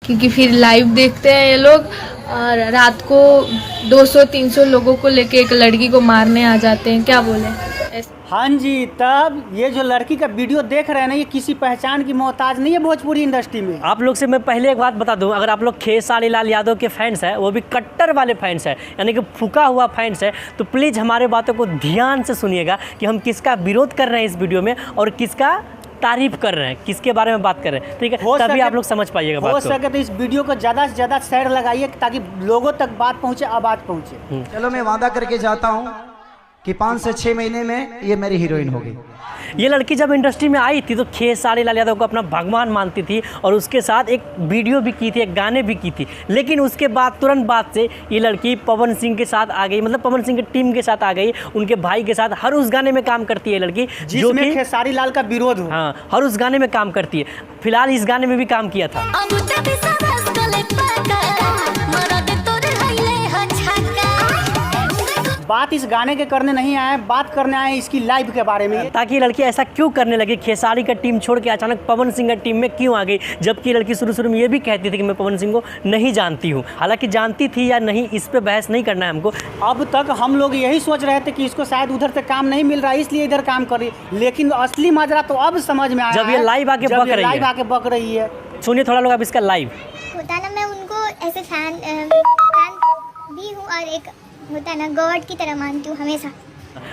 क्योंकि फिर लाइव देखते हैं ये लोग और रात को 200-300 लोगों को लेके एक लड़की को मारने आ जाते हैं। क्या बोले? हाँ जी, तब ये जो लड़की का वीडियो देख रहे हैं ना, ये किसी पहचान की मोहताज नहीं है भोजपुरी इंडस्ट्री में। आप लोग से मैं पहले एक बात बता दूं, अगर आप लोग खेसारी लाल यादव के फैंस हैं, वो भी कट्टर वाले फैंस हैं, यानी कि फूका हुआ फैंस है, तो प्लीज़ हमारे बातों को ध्यान से सुनिएगा कि हम किसका विरोध कर रहे हैं इस वीडियो में और किसका तारीफ कर रहे हैं, किसके बारे में बात कर रहे हैं, ठीक है? तभी आप लोग समझ पाइएगा बात को। हो सके तो इस वीडियो को ज़्यादा से ज़्यादा शेयर लगाइए ताकि लोगों तक बात पहुँचे, आवाज़ पहुँचे। चलो मैं वादा करके जाता हूँ कि 5 से 6 महीने में ये मेरी हीरोइन होगी। ये लड़की जब इंडस्ट्री में आई थी तो खेसारी लाल यादव को अपना भगवान मानती थी और उसके साथ एक वीडियो भी की थी, एक गाने भी की थी। लेकिन उसके बाद तुरंत बाद से ये लड़की पवन सिंह के साथ आ गई, मतलब पवन सिंह की टीम के साथ आ गई, उनके भाई के साथ हर उस गाने में काम करती है लड़की जो कि खेसारी लाल का विरोध हो। हाँ, हर उस गाने में काम करती है। फिलहाल इस गाने में भी काम किया था। बात इस गाने के करने नहीं आए, बात करने आए इसकी लाइव के बारे में। ताकि लड़की ऐसा क्यों करने लगी, खेसारी का टीम छोड़ के अचानक पवन सिंह का टीम में क्यों आ गई, जबकि लड़की शुरू में ये भी कहती थी कि मैं पवन सिंह को नहीं जानती हूँ। हालांकि जानती थी या नहीं, इस पे बहस नहीं करना है हमको। अब तक हम लोग यही सोच रहे थे कि इसको शायद उधर से काम नहीं मिल रहा है इसलिए इधर काम कर रही, लेकिन असली माजरा तो अब समझ में आया जब ये लाइव आके बक रही है। सुनिए थोड़ा लोग अब इसका लाइव। होता ना, मैं उनको ऐसे फैन भी हूँ और एक होता है ना गॉड की तरह मानती हूँ हमेशा।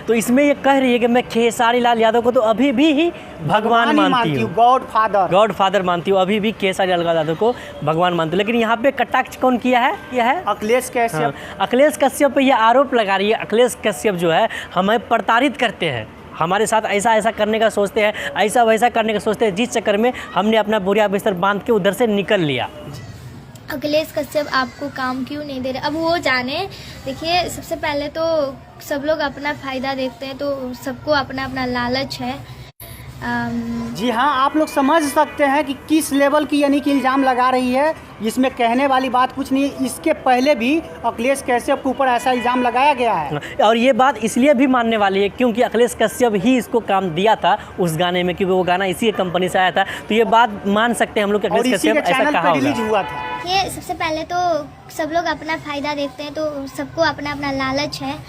तो इसमें ये कह रही है कि मैं खेसारी लाल यादव को तो अभी भी ही भगवान मानती हूँ, गॉड फादर मानती हूँ, अभी भी खेसारी लाल यादव को भगवान मानती हूँ। लेकिन यहाँ पे कटाक्ष कौन किया है? यह है अखिलेश कश्यप। हाँ, अखिलेश कश्यप पे यह आरोप लगा रही है। अखिलेश कश्यप जो है हमें प्रताड़ित करते हैं, हमारे साथ ऐसा करने का सोचते हैं, ऐसा वैसा करने का सोचते हैं, जिस चक्कर में हमने अपना बोरिया बिस्तर बांध के उधर से निकल लिया। अखिलेश कश्यप आपको काम क्यों नहीं दे रहे, अब वो जाने। देखिए, सबसे पहले तो सब लोग अपना फ़ायदा देखते हैं, तो सबको अपना अपना लालच है। जी हाँ, आप लोग समझ सकते हैं कि किस लेवल की यानी कि इल्ज़ाम लगा रही है। इसमें कहने वाली बात कुछ नहीं है। इसके पहले भी अखिलेश कश्यप के ऊपर ऐसा इल्ज़ाम लगाया गया है और ये बात इसलिए भी मानने वाली है क्योंकि अखिलेश कश्यप ही इसको काम दिया था उस गाने में, क्योंकि वो गाना इसी कंपनी से आया था। तो ये बात मान सकते हैं हम लोग कि अखिलेश कश्यप ऐसा कहा हुआ था। ये सबसे पहले तो सब लोग अपना फ़ायदा देखते हैं, तो सबको अपना अपना लालच है।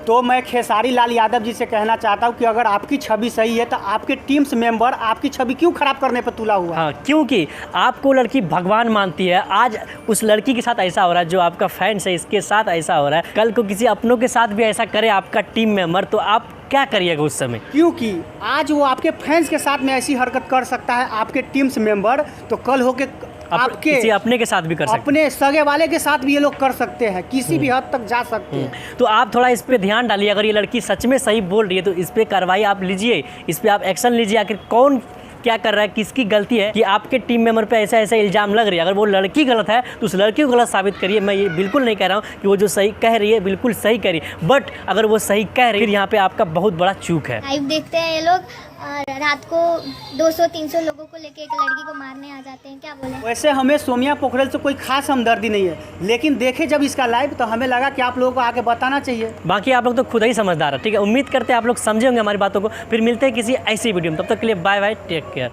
तो मैं खेसारी लाल यादव जी से कहना चाहता हूं कि अगर आपकी छवि सही है तो आपके टीम्स मेंबर आपकी छवि क्यों खराब करने पर तुला हुआ है? हाँ, क्योंकि आपको लड़की भगवान मानती है। आज उस लड़की के साथ ऐसा हो रहा है, जो आपका फैंस है इसके साथ ऐसा हो रहा है, कल को किसी अपनों के साथ भी ऐसा करे आपका टीम मेंबर, तो आप क्या करिएगा उस समय? क्योंकि आज वो आपके फैंस के साथ में ऐसी हरकत कर सकता है आपके टीम्स मेंबर, तो कल होके आपके किसी अपने के साथ भी कर सकते हैं, अपने सगे वाले के साथ भी ये लोग कर सकते हैं, किसी भी हद तक जा सकते हैं। तो आप थोड़ा इस पे ध्यान डालिए। अगर ये लड़की सच में सही बोल रही है तो इस पे कार्रवाई आप लीजिए, इस पे आप एक्शन लीजिए। आखिर कौन क्या कर रहा है, किसकी गलती है कि आपके टीम मेंबर पे ऐसा इल्ज़ाम लग रही है? अगर वो लड़की गलत है तो उस लड़की को गलत साबित करिए। मैं ये बिल्कुल नहीं कह रहा हूँ कि वो जो सही कह रही है बिल्कुल सही कह रही है, बट अगर वो सही कह रही है फिर यहाँ पे आपका बहुत बड़ा चूक है। लाइव देखते हैं ये लोग और रात को 200-300 लोगों को लेके एक लड़की को मारने आ जाते हैं। क्या बोले? वैसे हमें सोमिया पोखरेल से कोई खास हमदर्दी नहीं है, लेकिन देखे जब इसका लाइव तो हमें लगा कि आप लोगों को आके बताना चाहिए। बाकी आप लोग तो खुद ही समझदार है, ठीक है? उम्मीद करते हैं आप लोग समझे होंगे हमारी बातों को। फिर मिलते हैं किसी ऐसी वीडियो में, तब तक के लिए बाय बाय, टेक केयर।